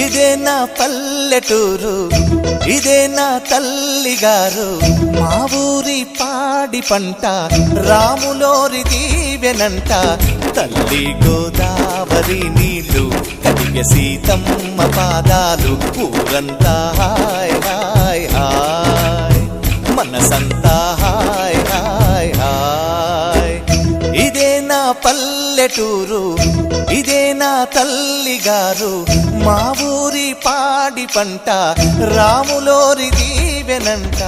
ఇదే నా పల్లెటూరు, ఇదే నా తల్లిగారు, మా ఊరి పాడి పంట రాములోరి దీవెనంట. తల్లి గోదావరి నీళ్ళు కడిగే సీతమ్మ పాదాలు, ఊరంతా హాయ్ హాయ్ హాయ్, మనసంతా హాయ్ హాయ్ హాయ్. ఇదే నా పల్లెటూరు, ఇదే నా తల్లిగారు, మా ఊరి పాడి పంట రాములోరి దీవెనంట.